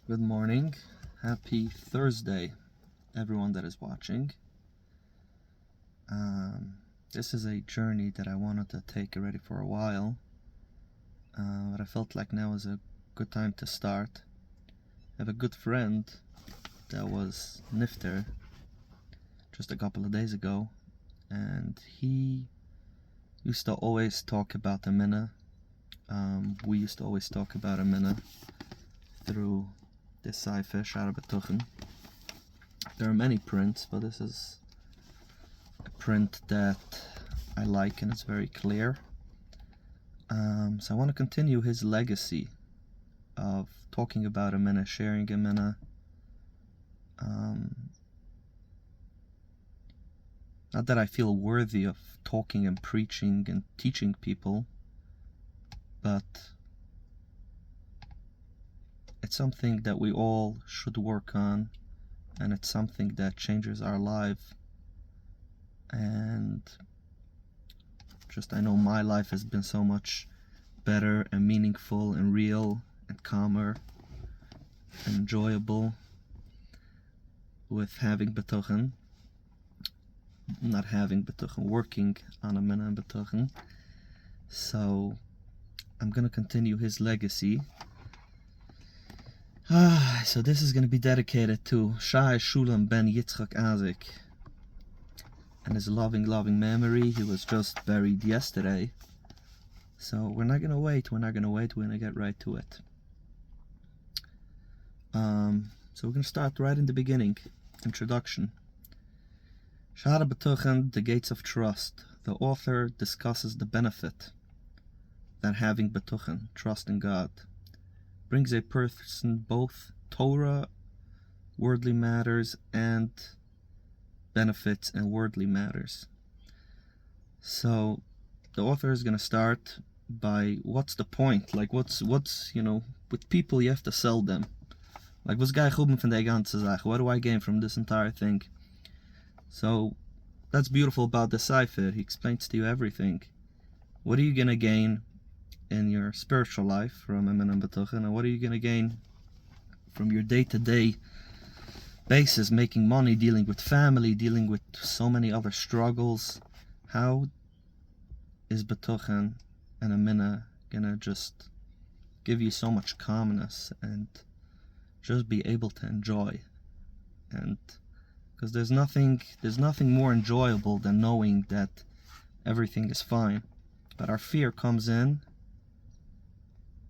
Good morning. Happy Thursday, everyone that is watching. This is a journey that I wanted to take already for a while, but I felt like now is a good time to start. I have a good friend that was nifter just a couple of days ago, and he used to always talk about the minna. We used to always talk about a minna through this Sefer, Biטחון. There are many prints, but this is a print that I like and it's very clear. So I want to continue his legacy of talking about a minna, sharing a minna. Not that I feel worthy of talking and preaching and teaching people, but it's something that we all should work on, and it's something that changes our life. And just I know my life has been so much better and meaningful and real and calmer and enjoyable with having Biטחון, not having Biטחון, working on a minna and Biטחון. So I'm gonna continue his legacy. So this is going to be dedicated to Shalom ben Yצחק and his loving memory. He was just buried yesterday. So we're not going to wait, we're going to get right to it. So we're going to start right in the beginning. Introduction. Shara Biטחון, the gates of trust. The author discusses the benefit that having Biטחון, trust in God, brings a person both Torah, worldly matters, and benefits and worldly matters. So the author is going to start by what's the point? Like what's with people you have to sell them. Like what's guy van de ganze Sache? What do I gain from this entire thing? So that's beautiful about the Sefer. He explains to you everything. What are you going to gain in your spiritual life from a minna and Biטחון, and what are you going to gain from your day-to-day basis, making money, dealing with family, dealing with so many other struggles? How is Biטחון and a minna gonna just give you so much calmness and just be able to enjoy? And because there's nothing more enjoyable than knowing that everything is fine, but our fear comes in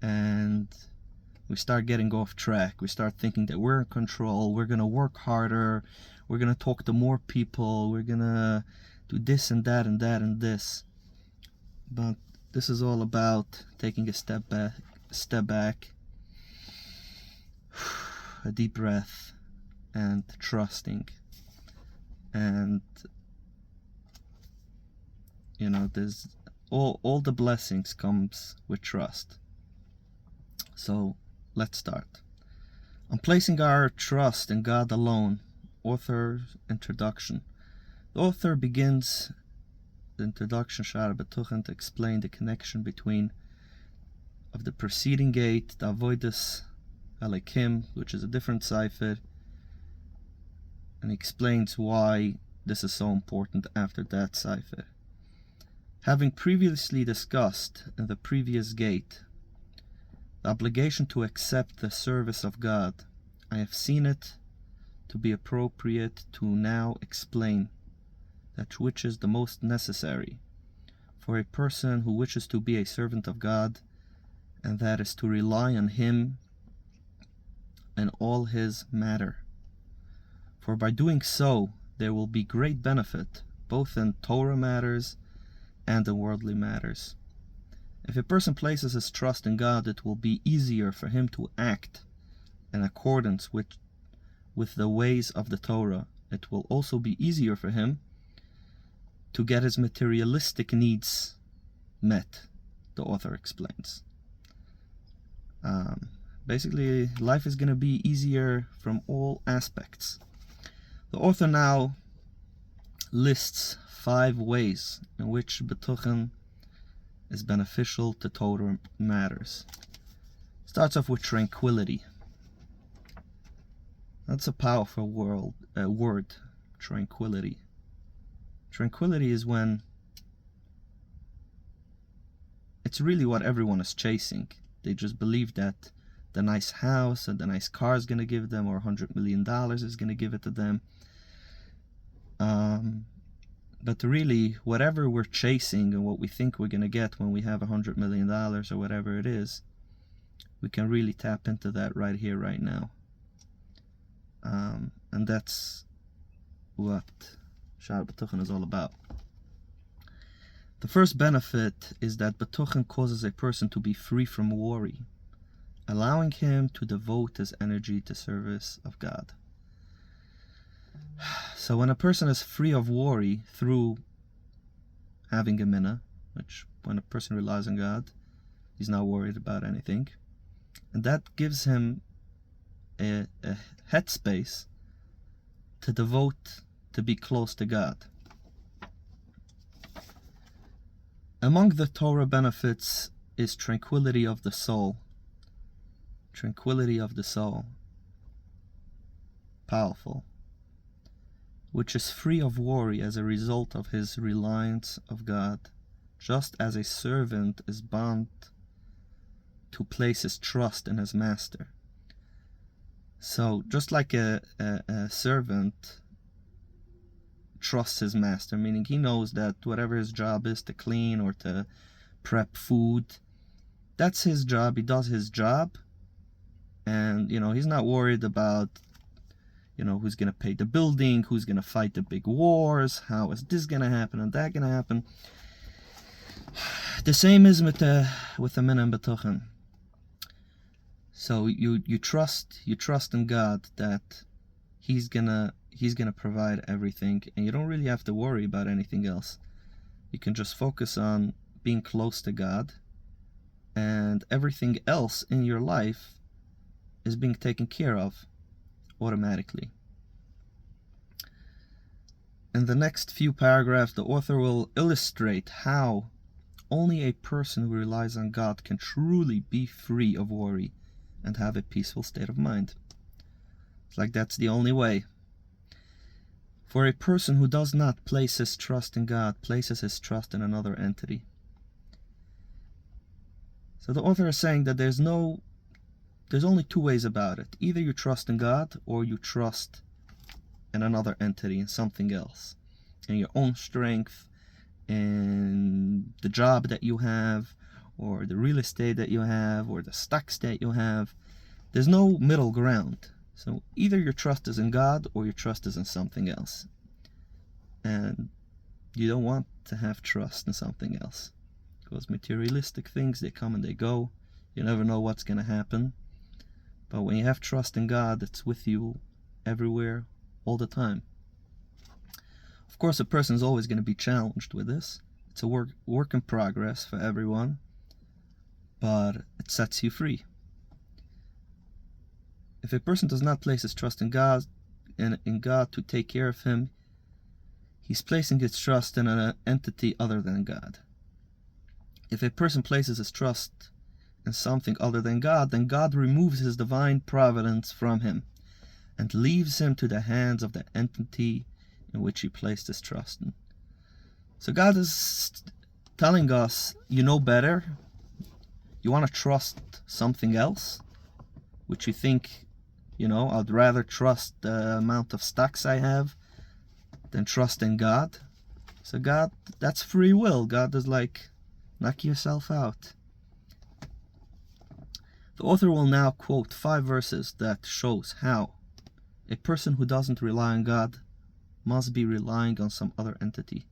and we start getting off track. We start thinking that we're in control, we're going to work harder, we're going to talk to more people, we're going to do this and that and that and this. But this is all about taking a step back, a deep breath, and trusting. And there's all the blessings comes with trust. So let's start. On placing our trust in God alone, author's introduction. The author begins the introduction, Shara Biטחון, to explain the connection between of the preceding gate, the Avodas Alekim, which is a different Sefer, and he explains why this is so important after that Sefer. Having previously discussed in the previous gate the obligation to accept the service of God, I have seen it to be appropriate to now explain that which is the most necessary for a person who wishes to be a servant of God, and that is to rely on Him in all his matter. For by doing so, there will be great benefit, both in Torah matters and in worldly matters. If a person places his trust in God, it will be easier for him to act in accordance with the ways of the Torah. It will also be easier for him to get his materialistic needs met, the author explains. Basically, life is going to be easier from all aspects. The author now lists 5 ways in which Biטחון is beneficial to Torah matters. Starts off with tranquility. That's a powerful word, tranquility. Tranquility is when it's really what everyone is chasing. They just believe that the nice house and the nice car is going to give them, or $100 million is going to give it to them. But really, whatever we're chasing and what we think we're going to get when we have $100 million or whatever it is, we can really tap into that right here, right now. And that's what Sha'ar B'tuchen is all about. The first benefit is that B'tuchen causes a person to be free from worry, allowing him to devote his energy to service of God. So when a person is free of worry through having a minna, which when a person relies on God, he's not worried about anything, and that gives him a headspace to devote, to be close to God. Among the Torah benefits is tranquility of the soul. Tranquility of the soul. Powerful. Which is free of worry as a result of his reliance of God, just as a servant is bound to place his trust in his master. So just like a servant trusts his master, meaning he knows that whatever his job is, to clean or to prep food, that's his job. He does his job, and he's not worried about who's going to pay the building, who's going to fight the big wars, how is this going to happen and that going to happen. The same is with the minna and b'tuchen. So you trust in God that He's gonna provide everything, and you don't really have to worry about anything else. You can just focus on being close to God, and everything else in your life is being taken care of automatically. In the next few paragraphs, the author will illustrate how only a person who relies on God can truly be free of worry and have a peaceful state of mind. It's like that's the only way. For a person who does not place his trust in God places his trust in another entity. So the author is saying that there's only two ways about it. Either you trust in God, or you trust in another entity, in something else, in your own strength, in the job that you have, or the real estate that you have, or the stocks that you have. There's no middle ground. So either your trust is in God, or your trust is in something else. And you don't want to have trust in something else, because materialistic things, they come and they go. You never know what's going to happen. But when you have trust in God, it's with you everywhere, all the time. Of course, a person is always going to be challenged with this. It's a work in progress for everyone, but it sets you free. If a person does not place his trust in God, to take care of him, he's placing his trust in an entity other than God. If a person places his trust in something other than God, then God removes his divine providence from him and leaves him to the hands of the entity in which he placed his trust in. So God is telling us, you know better. You want to trust something else, which you think, I'd rather trust the amount of stocks I have than trust in God. So God, that's free will. God is like, knock yourself out. The author will now quote 5 verses that shows how a person who doesn't rely on God must be relying on some other entity.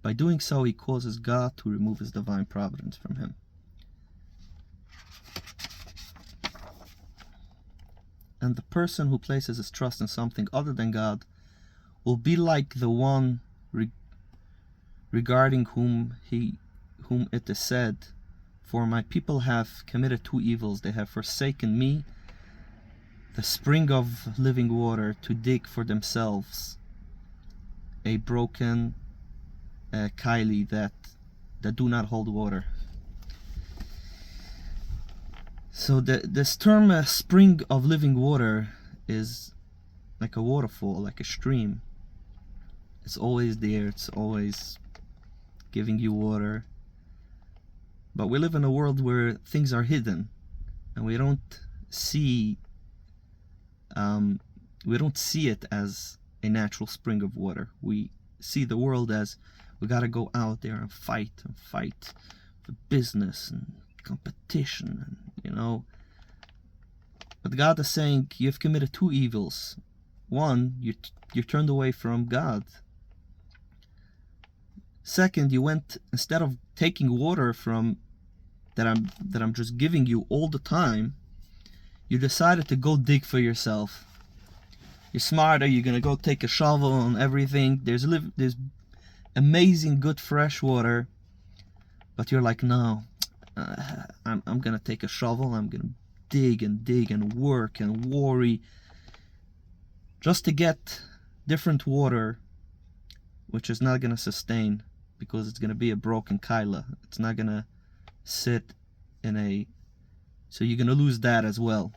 By doing so, he causes God to remove his divine providence from him. And the person who places his trust in something other than God will be like the one regarding whom it is said, "For my people have committed 2 evils. They have forsaken me, the spring of living water, to dig for themselves a broken kaili that do not hold water." So this term spring of living water is like a waterfall, like a stream. It's always there, it's always giving you water. But we live in a world where things are hidden, and we don't see it as a natural spring of water. We see the world as we gotta go out there and fight for business and competition, and But God is saying you've committed two evils. One, you turned away from God. Second, you went, instead of taking water from that I'm just giving you all the time, you decided to go dig for yourself. You're smarter, you're gonna go take a shovel and everything. There's amazing good fresh water, but you're like, no, I'm gonna take a shovel, I'm gonna dig and work and worry just to get different water, which is not gonna sustain, because it's gonna be a broken kaila. It's not gonna sit so you're gonna lose that as well.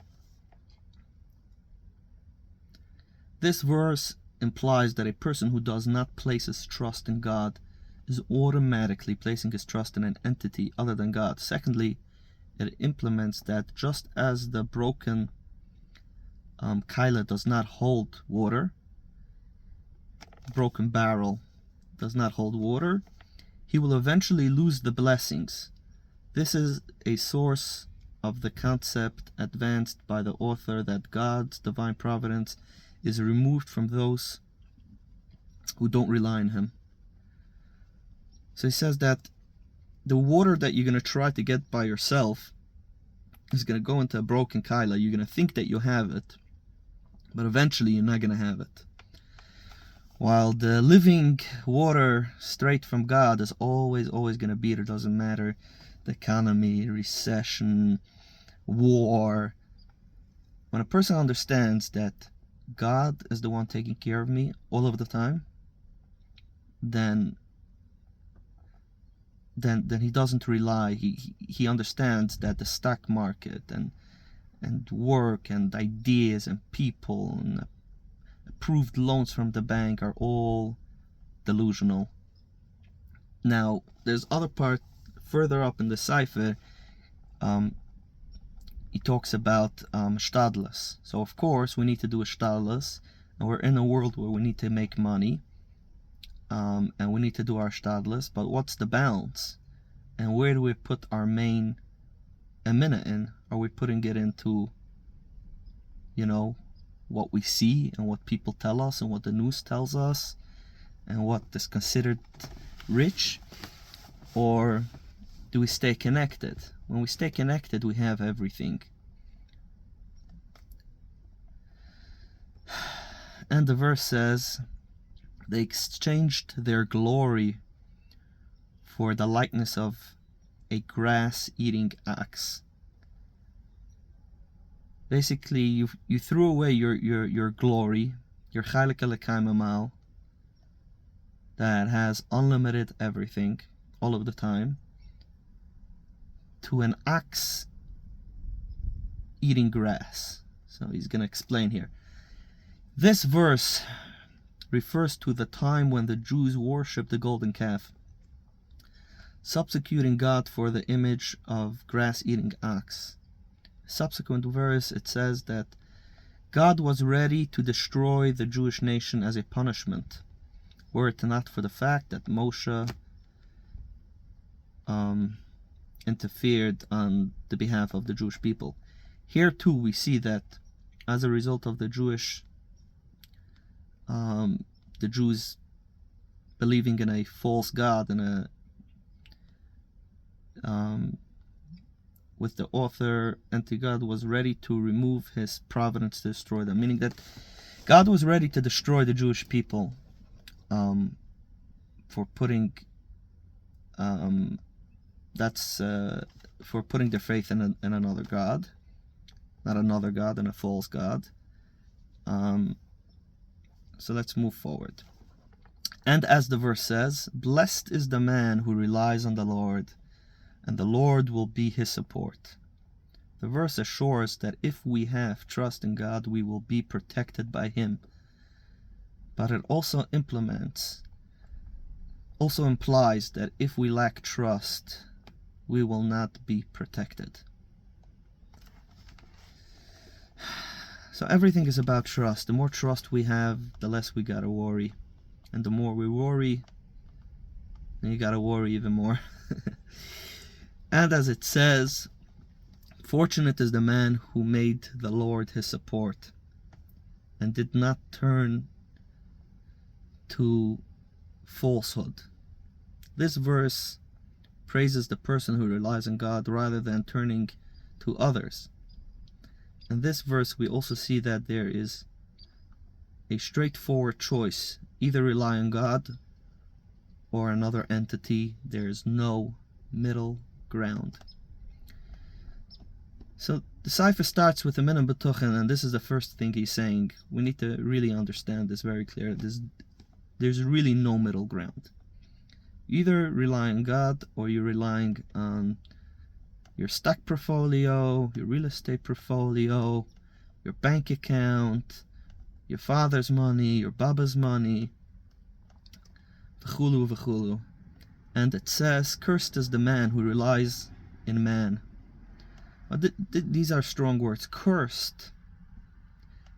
This verse implies that a person who does not place his trust in God is automatically placing his trust in an entity other than God. Secondly, it implements that just as the broken kaila does not hold water, broken barrel does not hold water, he will eventually lose the blessings. This is a source of the concept advanced by the author that God's divine providence is removed from those who don't rely on him. So he says that the water that you're going to try to get by yourself is going to go into a broken kaila. You're going to think that you have it, but eventually you're not going to have it. While the living water straight from God is always going to be there. Doesn't matter the economy, recession, war. When a person understands that God is the one taking care of me all of the time, then he doesn't rely. He understands that the stock market and work and ideas and people and approved loans from the bank are all delusional. Now, there's other part further up in the cipher. He talks about shtadlus. So of course we need to do a shtadlus, and we're in a world where we need to make money, and we need to do our shtadlus. But what's the balance? And where do we put our main emina in? Are we putting it into, what we see and what people tell us and what the news tells us and what is considered rich? Or do we stay connected? When we stay connected, we have everything. And the verse says, they exchanged their glory for the likeness of a grass-eating ox. Basically, you threw away your glory, your chaylik elokei mamal, that has unlimited everything all of the time, to an ox eating grass. So he's going to explain here. This verse refers to the time when the Jews worshipped the golden calf, substituting God for the image of grass-eating ox. Subsequent verse, it says that God was ready to destroy the Jewish nation as a punishment, were it not for the fact that Moshe interfered on the behalf of the Jewish people. Here too we see that as a result of the Jews believing in a false God and with the author, anti-God was ready to remove his providence to destroy them, meaning that God was ready to destroy the Jewish people for putting for putting their faith in another God, not another God, and a false God. So let's move forward. And as the verse says, blessed is the man who relies on the Lord, and the Lord will be his support. The verse assures that if we have trust in God, we will be protected by Him. But it also implies that if we lack trust, we will not be protected. So everything is about trust. The more trust we have, the less we gotta worry. And the more we worry, then you gotta worry even more. And as it says, fortunate is the man who made the Lord his support and did not turn to falsehood. This verse praises the person who relies on God rather than turning to others. In this verse we also see that there is a straightforward choice. Either rely on God or another entity. There is no middle ground. So the cipher starts with a minam b'tochen, and this is the first thing he's saying. We need to really understand this very clear. There's really no middle ground. You either rely on God or you're relying on your stock portfolio, your real estate portfolio, your bank account, your father's money, your baba's money, v'chulu v'chulu. And it says, cursed is the man who relies in man. These are strong words. Cursed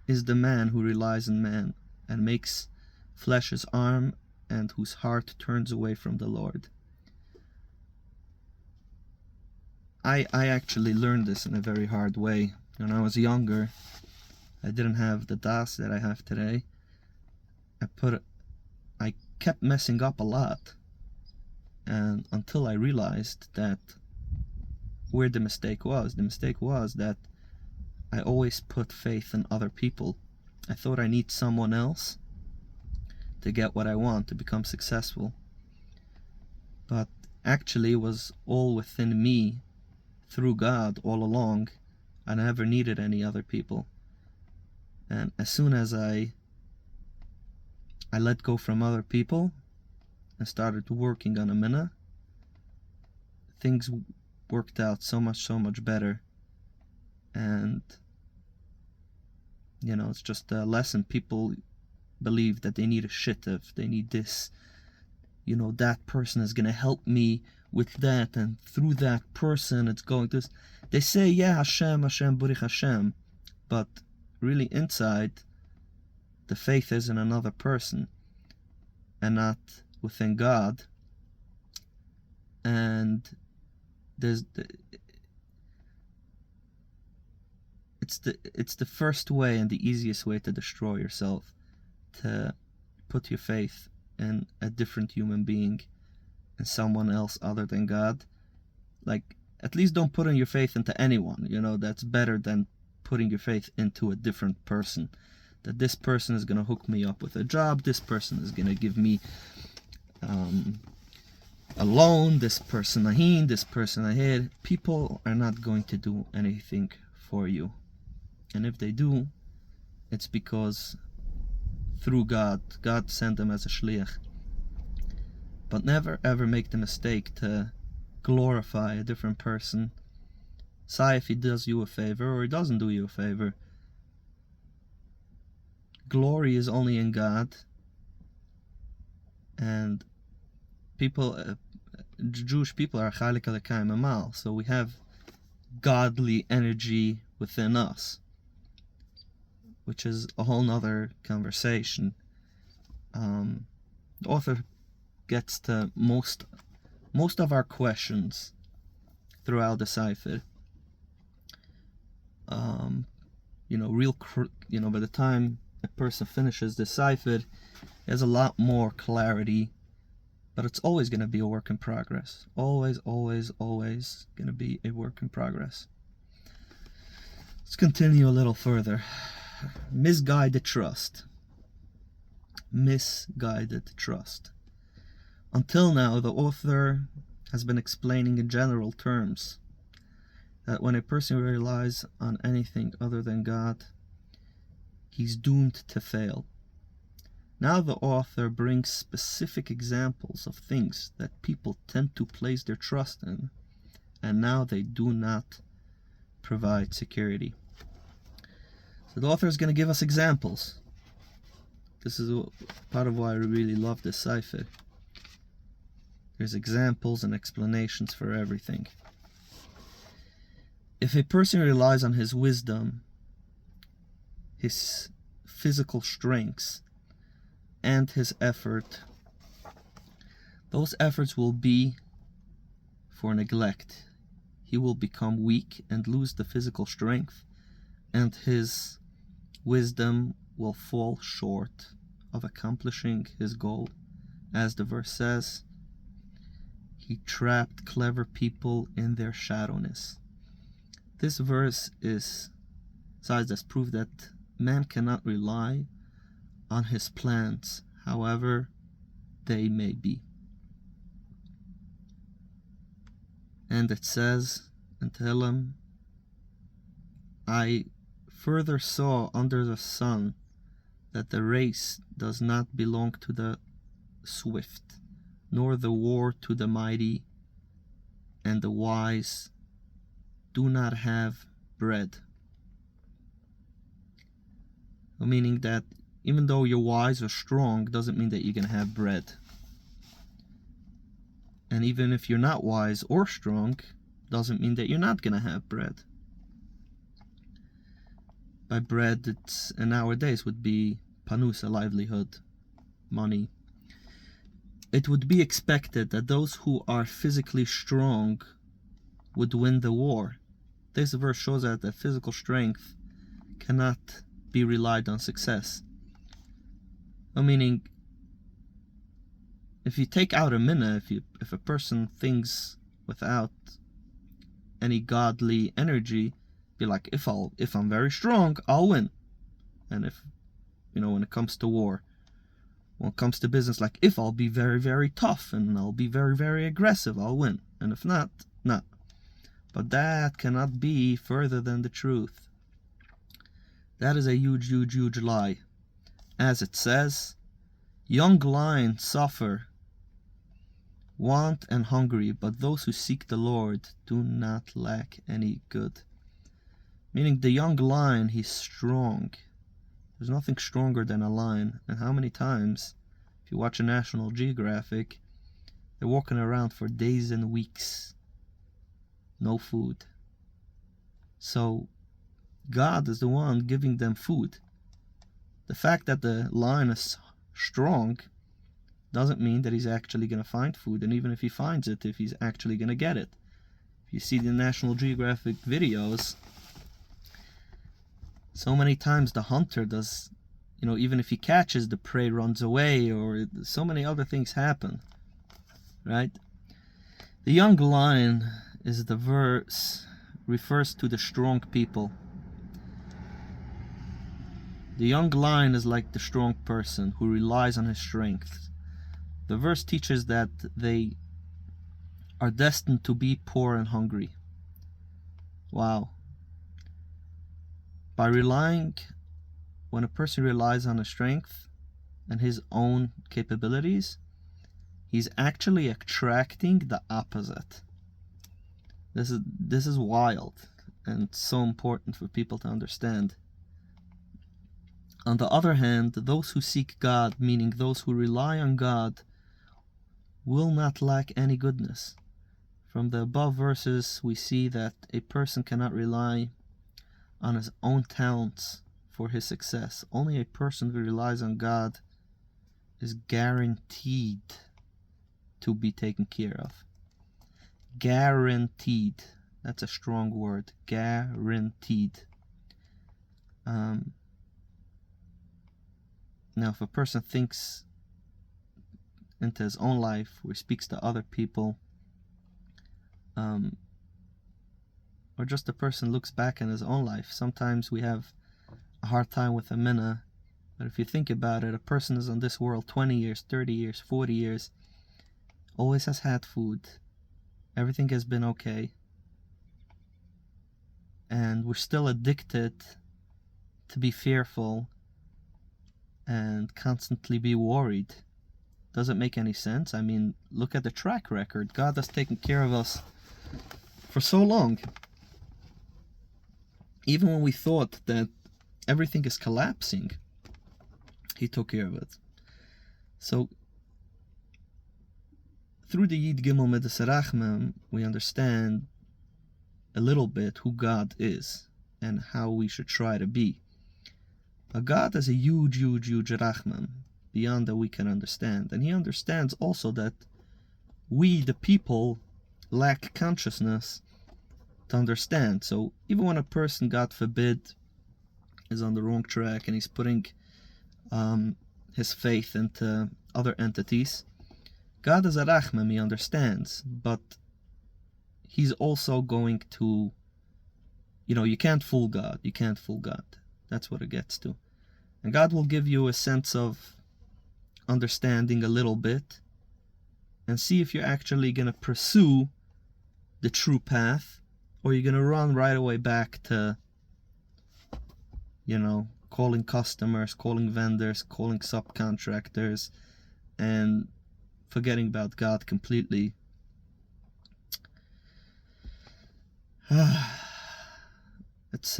is the man who relies in man and makes flesh his arm and whose heart turns away from the Lord. I actually learned this in a very hard way. When I was younger, I didn't have the das that I have today. I kept messing up a lot, and until I realized that where the mistake was that I always put faith in other people. I thought I need someone else to get what I want, to become successful. But actually it was all within me, through God, all along. I never needed any other people. And as soon as I let go from other people and started working on a minna, things worked out so much better. And it's just a lesson. People believe that they need a shittev, they need this, that person is gonna help me with that, and through that person it's going to. They say, yeah, Hashem, Burich Hashem, but really inside the faith is in another person and not within God. And it's the first way and the easiest way to destroy yourself, to put your faith in a different human being and someone else other than God. Like, at least don't put in your faith into anyone. That's better than putting your faith into a different person. That this person is gonna hook me up with a job, this person is gonna give me a loan, this person ahin, this person ahead. People are not going to do anything for you. And if they do, it's because through God sent them as a shliach. But never ever make the mistake to glorify a different person. Say if he does you a favor or he doesn't do you a favor. Glory is only in God. And Jewish people are chalik alekayim amal, so we have godly energy within us, which is a whole nother conversation. The author gets to most of our questions throughout the cipher. By the time a person finishes the cipher, there's a lot more clarity, but it's always going to be a work in progress. Always going to be a work in progress. Let's continue a little further. Misguided trust. Until now, the author has been explaining in general terms that when a person relies on anything other than God, he's doomed to fail. Now the author brings specific examples of things that people tend to place their trust in, and now they do not provide security. So the author is going to give us examples. This is part of why I really love this cipher. There's examples and explanations for everything. If a person relies on his wisdom, his physical strengths, and his effort, those efforts will be for neglect. He will become weak and lose the physical strength, and his wisdom will fall short of accomplishing his goal. As the verse says, he trapped clever people in their shallowness. This verse is cited as proof that man cannot rely on his plans, however they may be. And it says in Tehillim, I further saw under the sun that the race does not belong to the swift, nor the war to the mighty, and the wise do not have bread. Meaning that even though you're wise or strong, doesn't mean that you're going to have bread. And even if you're not wise or strong, doesn't mean that you're not going to have bread. By bread, it's in nowadays would be panus, a livelihood, money. It would be expected that those who are physically strong would win the war. This verse shows that the physical strength cannot be relied on success. Meaning, if you take out a minna, if a person thinks without any godly energy, be like, if I'm very strong, I'll win. And if, when it comes to war, when it comes to business, like, if I'll be very, very tough and I'll be very, very aggressive, I'll win. And if not, not. But that cannot be further than the truth. That is a huge, huge, huge lie. As it says, young lions suffer want and hungry, but those who seek the Lord do not lack any good. Meaning the young lion, he's strong. There's nothing stronger than a lion. And how many times, if you watch a National Geographic, they're walking around for days and weeks. No food. So God is the one giving them food. The fact that the lion is strong doesn't mean that he's actually going to find food. And even if he finds it, if he's actually going to get it. If you see the National Geographic videos, so many times the hunter does, even if he catches, the prey runs away, or so many other things happen, right? The young lion is the verse refers to the strong people. The young lion is like the strong person who relies on his strength. The verse teaches that they are destined to be poor and hungry. Wow. When a person relies on his strength and his own capabilities, he's actually attracting the opposite. This is wild and so important for people to understand. On the other hand, those who seek God, meaning those who rely on God, will not lack any goodness. From the above verses, we see that a person cannot rely on his own talents for his success. Only a person who relies on God is guaranteed to be taken care of. Guaranteed. That's a strong word. Guaranteed. Now, if a person thinks into his own life, or speaks to other people, or just a person looks back in his own life, sometimes we have a hard time with a minna. But if you think about it, a person is on this world 20 years, 30 years, 40 years, always has had food, everything has been okay, and we're still addicted to be fearful and constantly be worried. Doesn't make any sense. I mean, look at the track record. God has taken care of us for so long. Even when we thought that everything is collapsing, he took care of it. So through the Yid Gimel Midas Rachmem, we understand a little bit who God is and how we should try to be. But God is a huge, huge, huge Rachmem, beyond that we can understand. And he understands also that we, the people, lack consciousness to understand. So even when a person, God forbid, is on the wrong track and he's putting his faith into other entities, God is a Rachmem, he understands, but he's also going to, you can't fool God. You can't fool God. That's what it gets to. And God will give you a sense of understanding a little bit and see if you're actually going to pursue the true path, or you're going to run right away back to, calling customers, calling vendors, calling subcontractors, and forgetting about God completely. It's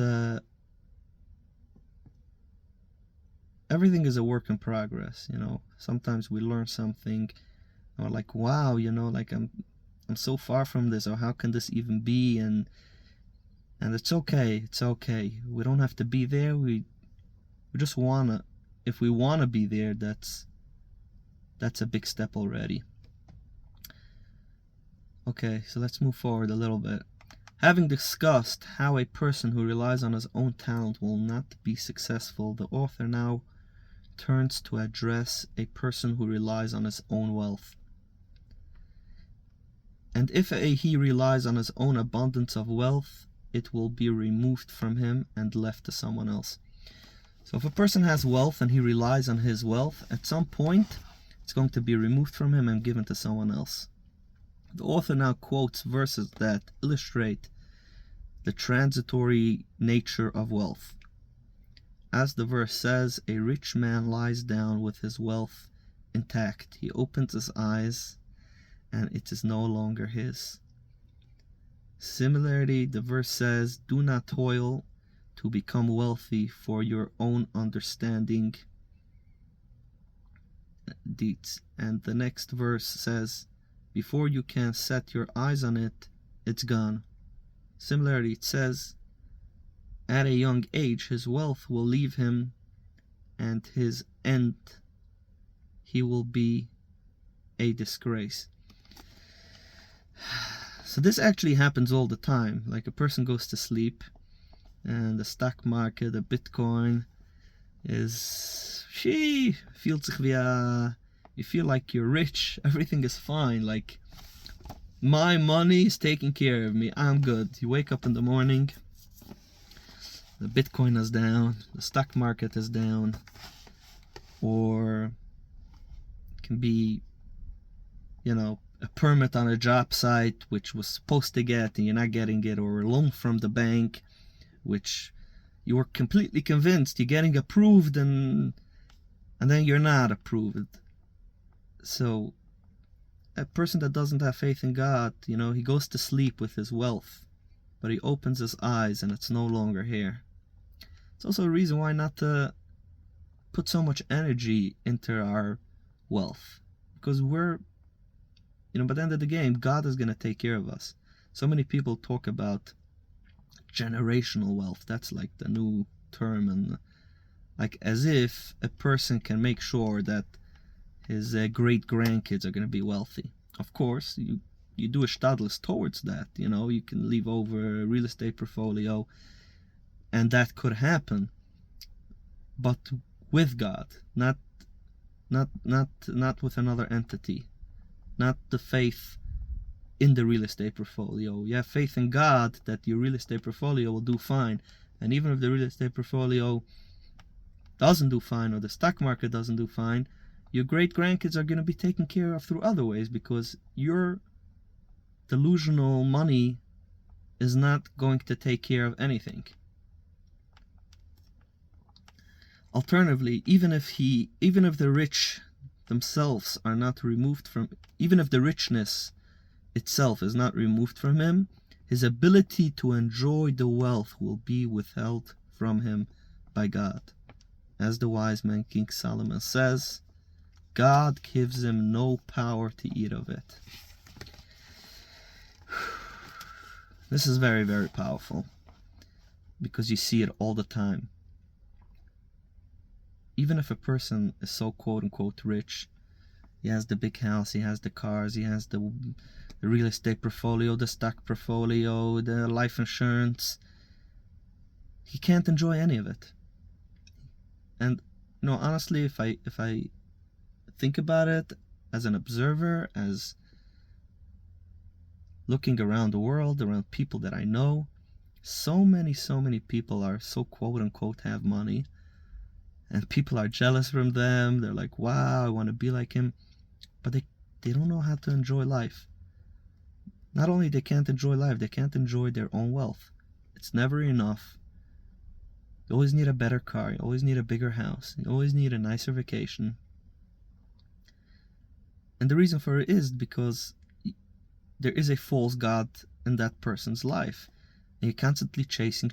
everything is a work in progress. Sometimes we learn something and we're like, wow, like I'm so far from this, or how can this even be? And it's okay. We don't have to be there. We just wanna, if we wanna be there, that's a big step already. Okay, so let's move forward a little bit. Having discussed how a person who relies on his own talent will not be successful, the author now turns to address a person who relies on his own wealth. And if he relies on his own abundance of wealth, it will be removed from him and left to someone else. So if a person has wealth and he relies on his wealth, at some point it's going to be removed from him and given to someone else. The author now quotes verses that illustrate the transitory nature of wealth. As the verse says, a rich man lies down with his wealth intact. He opens his eyes and it is no longer his. Similarly, the verse says, do not toil to become wealthy for your own understanding deeds. And the next verse says, before you can set your eyes on it, it's gone. Similarly, it says, at a young age his wealth will leave him, and his end, he will be a disgrace. So this actually happens all the time. Like a person goes to sleep and the stock market, the Bitcoin is, feels you feel like you're rich, everything is fine, like my money is taking care of me, I'm good. You wake up in the morning, the Bitcoin is down, the stock market is down, or it can be, a permit on a job site which was supposed to get and you're not getting it, or a loan from the bank which you were completely convinced you're getting approved and then you're not approved. So a person that doesn't have faith in God, he goes to sleep with his wealth, but he opens his eyes and it's no longer here. It's also a reason why not to put so much energy into our wealth, because we're, by the end of the game, God is going to take care of us. So many people talk about generational wealth. That's like the new term, and like as if a person can make sure that his great grandkids are going to be wealthy. Of course, you do a shtadlis towards that. You can leave over a real estate portfolio, and that could happen. But with God, not with another entity, not the faith in the real estate portfolio. You have faith in God that your real estate portfolio will do fine, and even if the real estate portfolio doesn't do fine, or the stock market doesn't do fine, your great grandkids are going to be taken care of through other ways, because your delusional money is not going to take care of anything. Alternatively, even if the rich themselves are not removed from, even if the richness itself is not removed from him, his ability to enjoy the wealth will be withheld from him by God. As the wise man King Solomon says, God gives him no power to eat of it. This is very, very powerful, because you see it all the time. Even if a person is so quote-unquote rich, he has the big house, he has the cars, he has the real estate portfolio, the stock portfolio, the life insurance, he can't enjoy any of it. And honestly, if I think about it as an observer, as looking around the world, around people that I know, so many people are so quote-unquote have money, and people are jealous from them. They're like, wow, I want to be like him. But they don't know how to enjoy life. Not only they can't enjoy life, they can't enjoy their own wealth. It's never enough. You always need a better car. You always need a bigger house. You always need a nicer vacation. And the reason for it is because there is a false god in that person's life. And you're constantly chasing.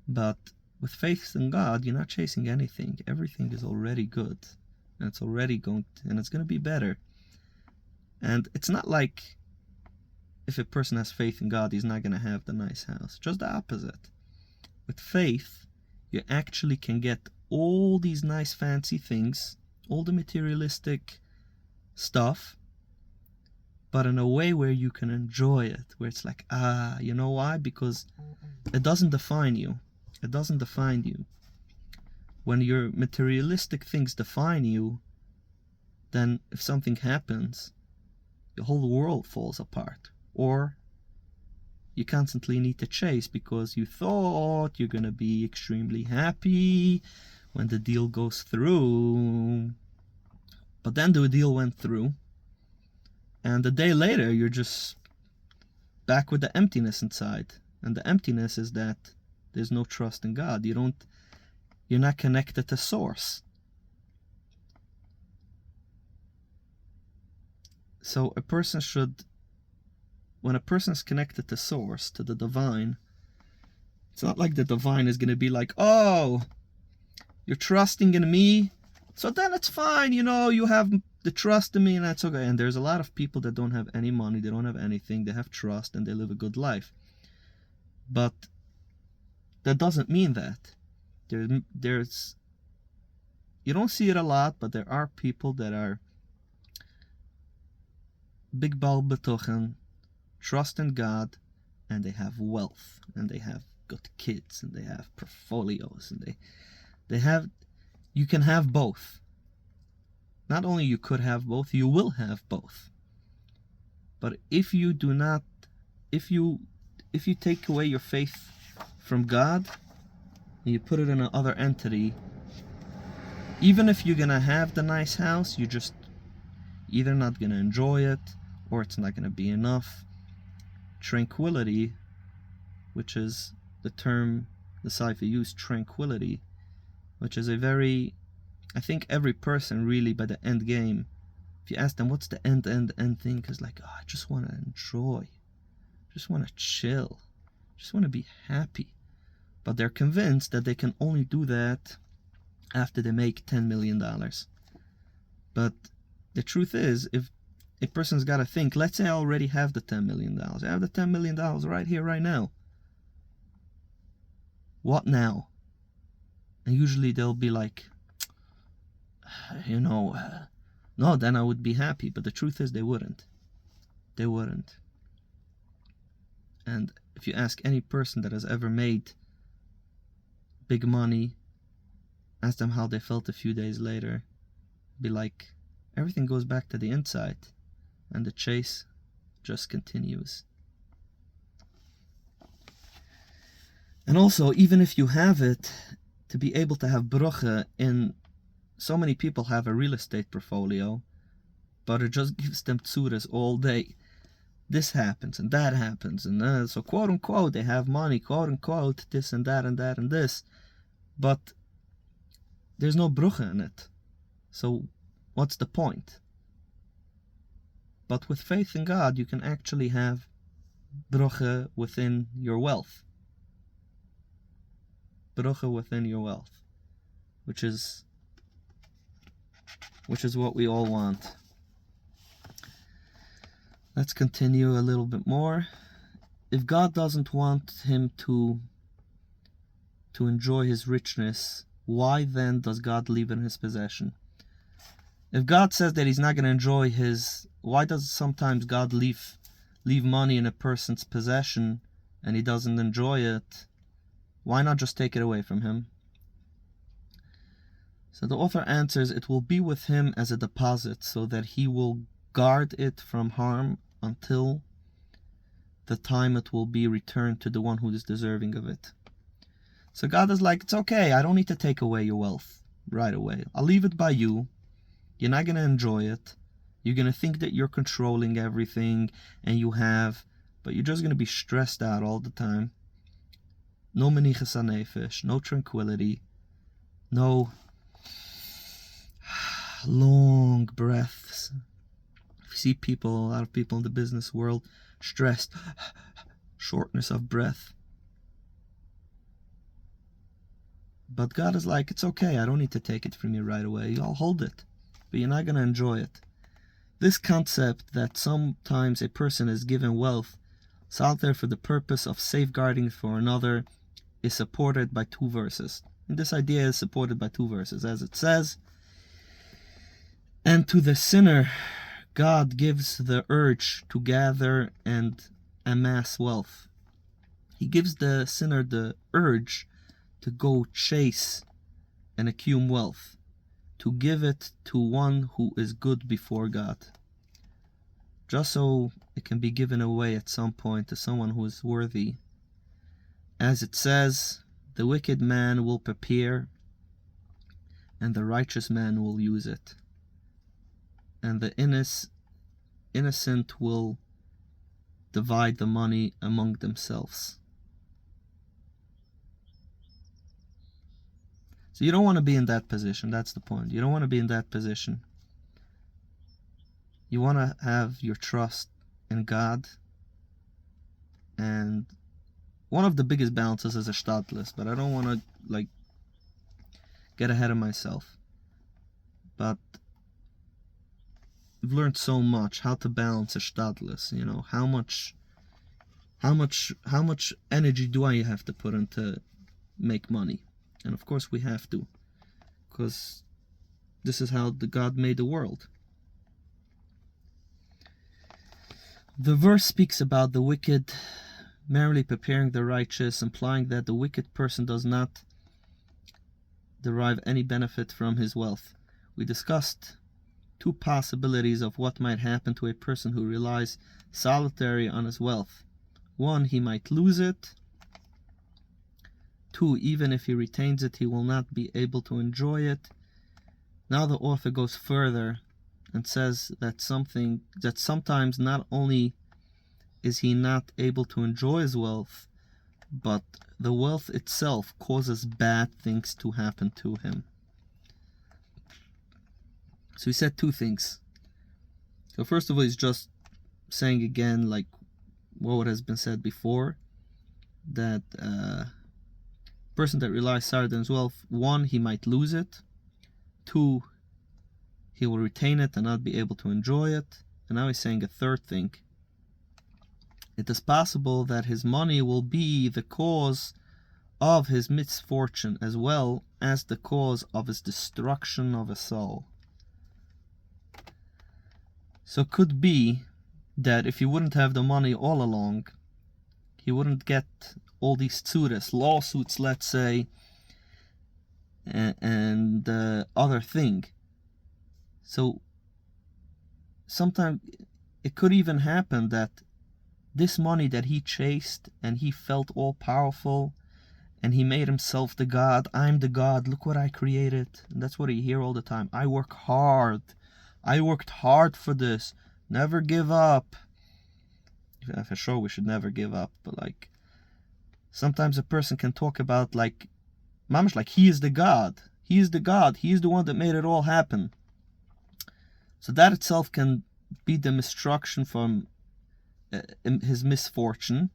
But with faith in God, you're not chasing anything. Everything is already good. And it's already going to, and it's going to be better. And it's not like if a person has faith in God, he's not going to have the nice house. Just the opposite. With faith, you actually can get all these nice fancy things, all the materialistic stuff, but in a way where you can enjoy it, where it's like, you know why? Because it doesn't define you. It doesn't define you. When your materialistic things define you, then if something happens, the whole world falls apart. Or you constantly need to chase because you thought you're going to be extremely happy when the deal goes through. But then the deal went through, and a day later you're just back with the emptiness inside. And the emptiness is that there's no trust in God. You're not connected to source. So a person should, when a person is connected to source, to the divine, it's not like the divine is going to be like, oh, you're trusting in me, so then it's fine, you have the trust in me and that's okay. And there's a lot of people that don't have any money, they don't have anything, they have trust and they live a good life. But that doesn't mean that. There's you don't see it a lot, but there are people that are big bal betochen, trust in God, and they have wealth, and they have good kids, and they have portfolios, and they have, you can have both. Not only you could have both, you will have both. But if you do not, if you take away your faith from God, and you put it in another entity, even if you're gonna have the nice house, you're just either not gonna enjoy it, or it's not gonna be enough. Tranquility, which is the term the Cipher used, tranquility, which is a very, I think every person really by the end game, if you ask them what's the end thing, is like, I just want to enjoy, just want to chill, just want to be happy. But they're convinced that they can only do that after they make $10 million. But the truth is, if a person's got to think, let's say I already have the $10 million. I have the $10 million right here, right now. What now? And usually they'll be like, no, then I would be happy. But the truth is they wouldn't. They wouldn't. And if you ask any person that has ever made big money, ask them how they felt a few days later, be like, everything goes back to the inside, and the chase just continues. And also, even if you have it, to be able to have bracha in, so many people have a real estate portfolio, but it just gives them tzuras all day. This happens and that happens, and so quote unquote they have money, quote unquote this and that and that and this, but there's no bracha in it. So what's the point? But with faith in God, you can actually have bracha within your wealth. Bracha within your wealth, which is what we all want. Let's continue a little bit more. If God doesn't want him to enjoy his richness, why then does God leave it in his possession? If God says that he's not going to enjoy why does sometimes God leave money in a person's possession and he doesn't enjoy it? Why not just take it away from him? So the author answers, it will be with him as a deposit, so that he will guard it from harm until the time it will be returned to the one who is deserving of it. So God is like, it's okay, I don't need to take away your wealth right away. I'll leave it by you. You're not going to enjoy it. You're going to think that you're controlling everything, and but you're just going to be stressed out all the time. No menichas hanefesh, no tranquility, no long breaths. You see a lot of people in the business world, stressed, shortness of breath. But God is like, it's okay, I don't need to take it from you right away. I'll hold it, but you're not going to enjoy it. This concept that sometimes a person is given wealth, it's out there for the purpose of safeguarding for another, is supported by 2 verses. And this idea is supported by 2 verses, as it says, and to the sinner, God gives the urge to gather and amass wealth. He gives the sinner the urge to go chase and accumulate wealth, to give it to one who is good before God, just so it can be given away at some point to someone who is worthy. As it says, the wicked man will prepare, and the righteous man will use it, and the innocent will divide the money among themselves. So you don't want to be in that position. That's the point. You don't want to be in that position. You want to have your trust in God. And one of the biggest balances is a shtadlis, but I don't want to get ahead of myself. But I've learned so much how to balance a shtadlis. How much energy do I have to put into make money? And of course we have to, because this is how God made the world. The verse speaks about the wicked merely preparing the righteous, implying that the wicked person does not derive any benefit from his wealth. We discussed 2 possibilities of what might happen to a person who relies solitary on his wealth. 1, he might lose it. 2, even if he retains it, he will not be able to enjoy it. Now the author goes further and says that sometimes not only is he not able to enjoy his wealth, but the wealth itself causes bad things to happen to him. So he said 2 things. So first of all, he's just saying again, like what has been said before, that person that relies solely on his wealth, 1, he might lose it. 2, he will retain it and not be able to enjoy it. And now he's saying a 3rd thing. It is possible that his money will be the cause of his misfortune as well as the cause of his destruction of his soul. So it could be that if he wouldn't have the money all along, he wouldn't get all these tzuras, lawsuits, let's say, and other thing. So sometimes it could even happen that this money that he chased and he felt all powerful and he made himself the God. I'm the God, look what I created. And that's what you hear all the time. I worked hard for this, never give up. For sure we should never give up, but sometimes a person can talk about mamash, like he is the God, he is the one that made it all happen. So that itself can be the destruction from his misfortune,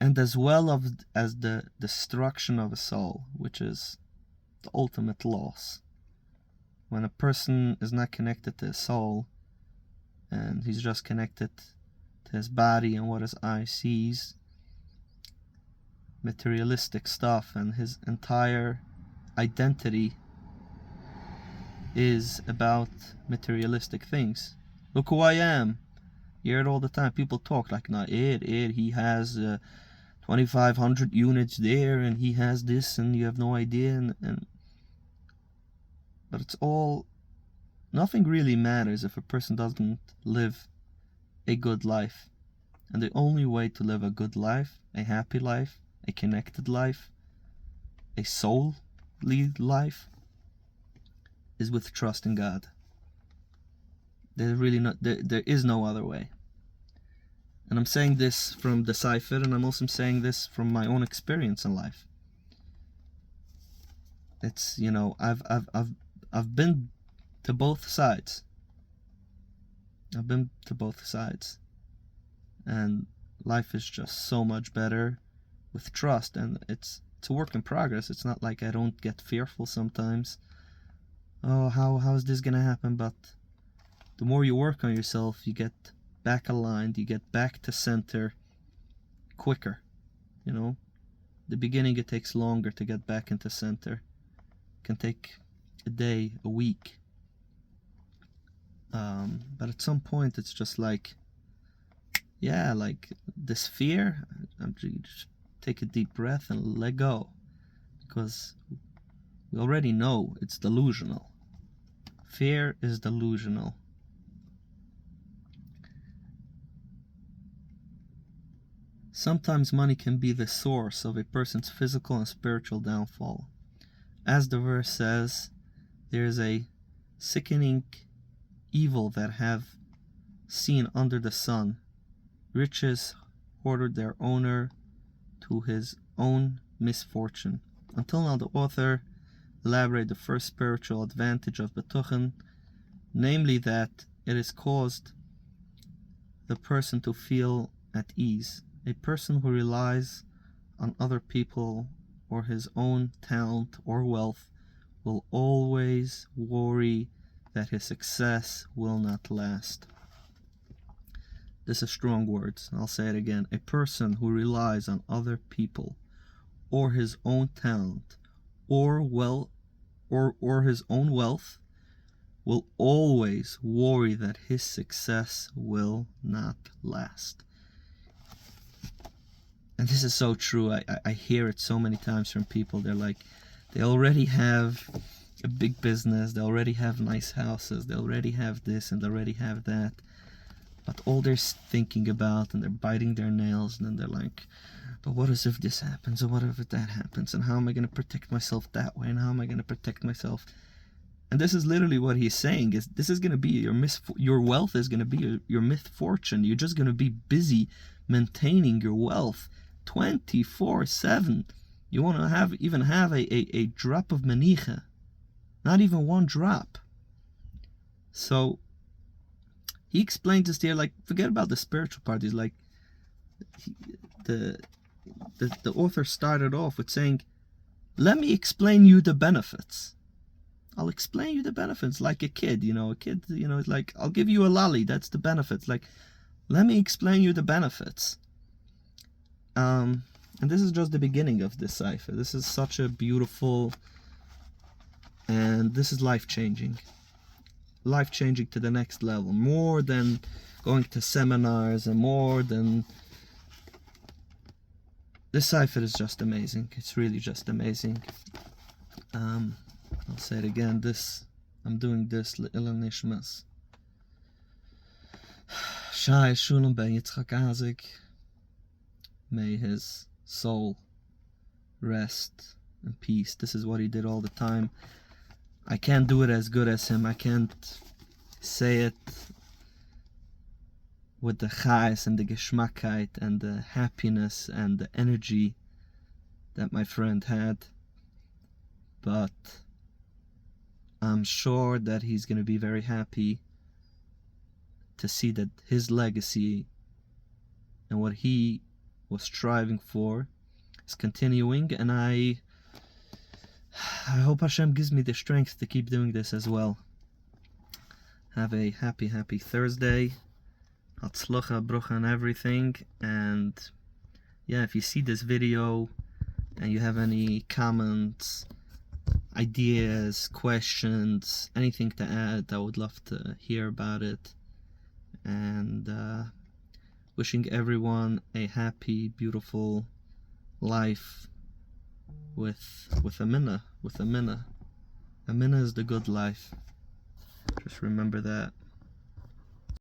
and as well as the destruction of a soul, which is the ultimate loss. When a person is not connected to his soul, and he's just connected to his body and what his eye sees, materialistic stuff, and his entire identity is about materialistic things. Look who I am. You hear it all the time. People talk like, nah, he has 2,500 units there, and he has this, and you have no idea. But it's all, nothing really matters if a person doesn't live a good life. And the only way to live a good life, a happy life, a connected life, a soul-led life, is with trust in God. There is no other way. And I'm saying this from the Cipher, and I'm also saying this from my own experience in life. It's, I've been to both sides. And life is just so much better with trust, and it's a work in progress. It's not like I don't get fearful sometimes. Oh, how is this gonna happen? But the more you work on yourself, you get back aligned, you get back to center quicker. The beginning, it takes longer to get back into center. It can take a day, a week. But at some point, it's just like, like this fear, just take a deep breath and let go. Because we already know it's delusional. Fear is delusional. Sometimes money can be the source of a person's physical and spiritual downfall. As the verse says, there is a sickening evil that have seen under the sun. Riches hoarded their owner to his own misfortune. Until now, the author elaborated the first spiritual advantage of Bittachon, namely that it has caused the person to feel at ease. A person who relies on other people or his own talent or wealth will always worry that his success will not last. This is strong words. I'll say it again. A person who relies on other people or his own talent or his own wealth will always worry that his success will not last. And this is so true. I hear it so many times from people. They're like, they already have a big business, they already have nice houses, they already have this and they already have that. But all they're thinking about, and they're biting their nails, and then they're like, but what if this happens, or what if that happens, and how am I going to protect myself that way, and how am I going to protect myself? And this is literally what he's saying, is this is going to be your wealth is going to be your misfortune. You're just going to be busy maintaining your wealth 24/7. You want to even have a drop of manicha, not even one drop. So he explains this here, like, forget about the spiritual part. He's like, the author started off with saying, let me explain you the benefits. I'll explain you the benefits, like a kid, it's like, I'll give you a lolly, that's the benefits. Like, let me explain you the benefits. And this is just the beginning of this cipher. This is such a beautiful, and this is life-changing to the next level, more than going to seminars, and more than, this cipher is just amazing. It's really just amazing. I'll say it again, I'm doing this לעילוי נשמה שלום ben Yצחak. May his soul rest in peace. This is what he did all the time. I can't do it as good as him. I can't say it with the chais and the geschmackheit and the happiness and the energy that my friend had. But I'm sure that he's going to be very happy to see that his legacy and what he was striving for is continuing, and I hope Hashem gives me the strength to keep doing this as well. Have a happy Thursday. Hatzlacha, bracha, and everything. And yeah, if you see this video and you have any comments, ideas, questions, anything to add, I would love to hear about it. And wishing everyone a happy, beautiful life with a minna. A minna is the good life. Just remember that.